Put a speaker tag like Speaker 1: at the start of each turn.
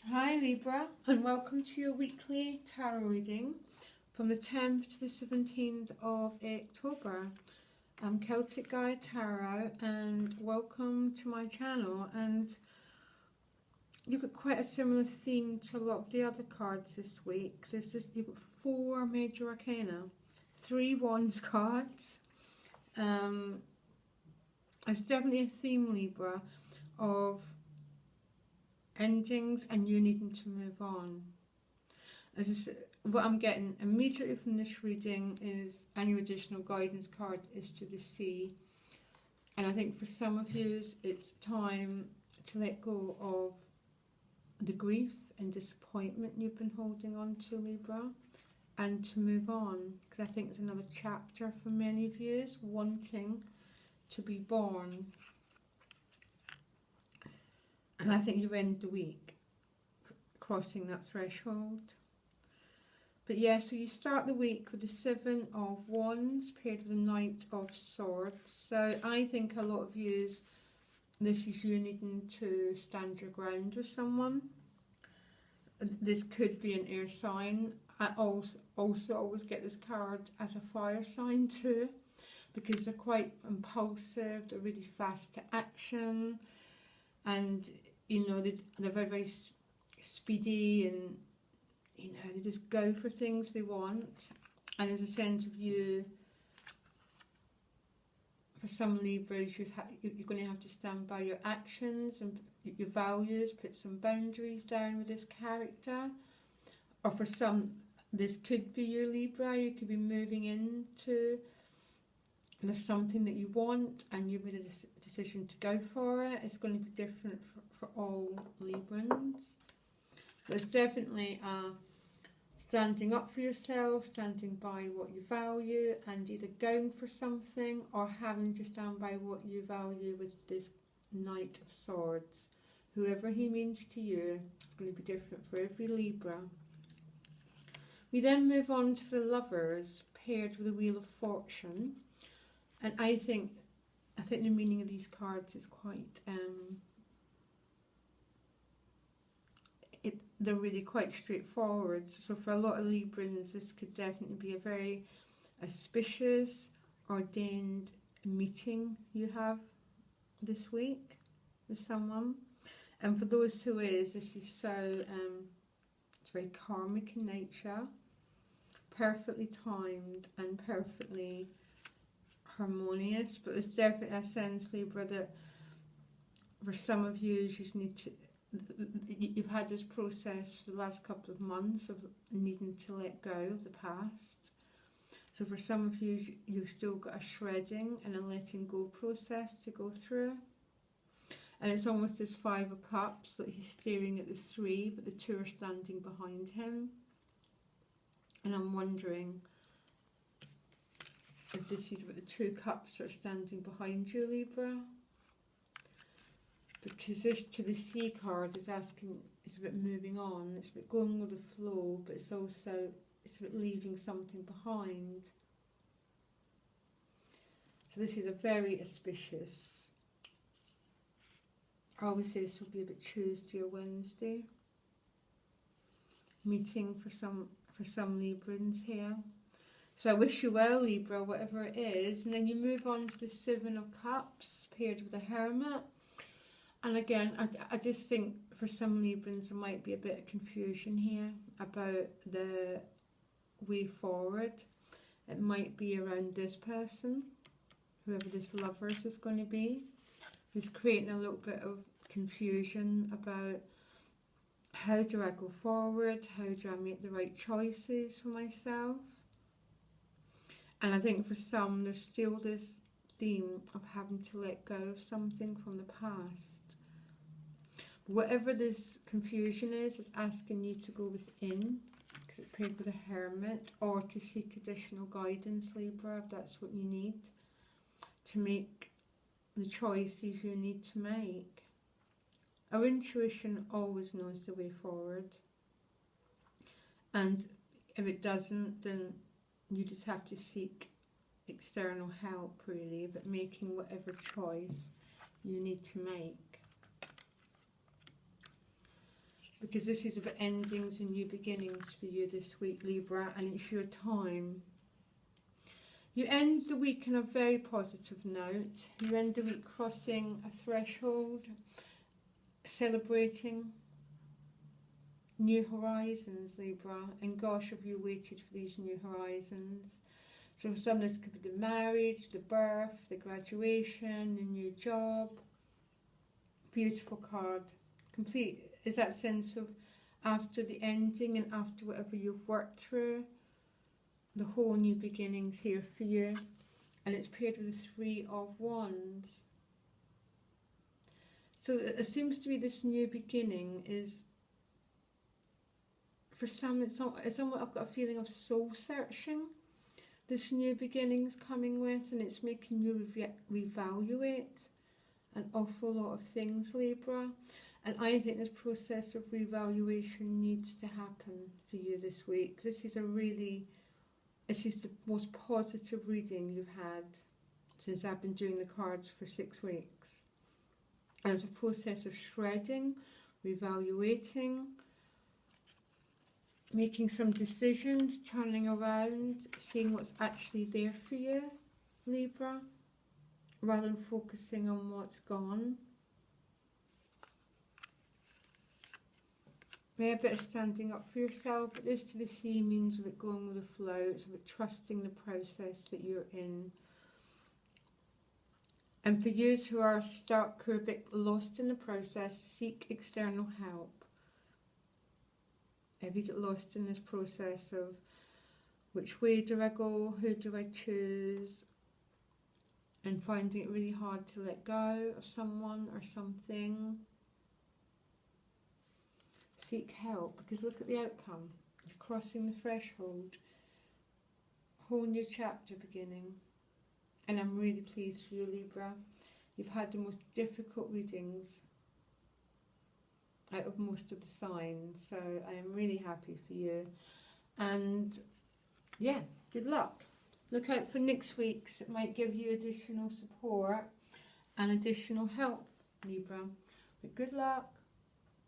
Speaker 1: Hi Libra, and welcome to your weekly tarot reading from the 10th to the 17th of October. I'm Celtic Guide Tarot, and welcome to my channel. And you've got quite a similar theme to a lot of the other cards this week. You've got 4 major arcana, 3 wands cards. It's definitely a theme, Libra, of endings and you needing to move on. What I'm getting immediately from this reading is any additional guidance card is to the sea. And I think for some of you, it's time to let go of the grief and disappointment you've been holding on to, Libra, and to move on. Because I think it's another chapter for many of you wanting to be born. And I think you end the week crossing that threshold. But yeah, so you start the week with the 7 of Wands paired with the Knight of Swords. So I think a lot of you, this is you needing to stand your ground with someone. This could be an air sign. I also always get this card as a fire sign too, because they're quite impulsive, they're really fast to action, and you know, they're very, very speedy, and you know, they just go for things they want. And there's a sense of you, for some Libras, you're going to have to stand by your actions and your values, put some boundaries down with this character. Or for some, this could be your Libra, you could be moving into there's something that you want and you made a decision to go for it. It's going to be different for all Librans. There's definitely standing up for yourself, standing by what you value, and either going for something or having to stand by what you value with this Knight of Swords. Whoever he means to you, it's going to be different for every Libra. We then move on to the Lovers paired with the Wheel of Fortune. And I think the meaning of these cards is quite, they're really quite straightforward. So for a lot of Librans, this could definitely be a very auspicious, ordained meeting you have this week with someone. And for those who is, this is so, it's very karmic in nature, perfectly timed and perfectly harmonious. But there's definitely a sense, Libra, that for some of you, you just need to, you've had this process for the last couple of months of needing to let go of the past. So for some of you, you've still got a shredding and a letting go process to go through. And it's almost this 5 of Cups that he's staring at the 3, but the 2 are standing behind him. And I'm wondering if this is what the 2 cups are standing behind you, Libra. Because this to the sea card is asking, it's about moving on, it's about going with the flow, but it's about leaving something behind. So this is a very auspicious, I always say this will be about Tuesday or Wednesday, meeting for some Librans here. So I wish you well, Libra, whatever it is. And then you move on to the 7 of Cups paired with the Hermit. And again, I just think for some Librans there might be a bit of confusion here about the way forward. It might be around this person, whoever this Lovers is going to be, who's creating a little bit of confusion about how do I go forward, how do I make the right choices for myself. And I think for some there's still this theme of having to let go of something from the past. Whatever this confusion is, it's asking you to go within, because it's paired with a Hermit, or to seek additional guidance, Libra, if that's what you need to make the choices you need to make. Our intuition always knows the way forward, and if it doesn't, then you just have to seek external help, really, but making whatever choice you need to make. because this is about endings and new beginnings for you this week, Libra, and it's your time. You end the week on a very positive note. You end the week crossing a threshold, celebrating new horizons, Libra. And gosh, have you waited for these new horizons? So for some, this could be the marriage, the birth, the graduation, the new job. Beautiful card. Complete is that sense of after the ending and after whatever you've worked through, the whole new beginnings here for you. And it's paired with the 3 of Wands. So it seems to be this new beginning is, for some, it's somewhat, I've got a feeling of soul searching. This new beginning's coming with, and it's making you reevaluate an awful lot of things, Libra. And I think this process of reevaluation needs to happen for you this week. This is the most positive reading you've had since I've been doing the cards for 6 weeks. And it's a process of shredding, reevaluating, making some decisions, turning around, seeing what's actually there for you, Libra, rather than focusing on what's gone. Maybe a bit of standing up for yourself, but this to the sea means of it going with the flow. It's about trusting the process that you're in. And for you who are stuck, who are a bit lost in the process, seek external help. If you get lost in this process of which way do I go, who do I choose, and finding it really hard to let go of someone or something, seek help, because look at the outcome. You're crossing the threshold, whole new chapter beginning. And I'm really pleased for you, Libra. You've had the most difficult readings out of most of the signs, so I am really happy for you. And yeah, good luck. Look out for next week's. It might give you additional support and additional help, Libra. But good luck.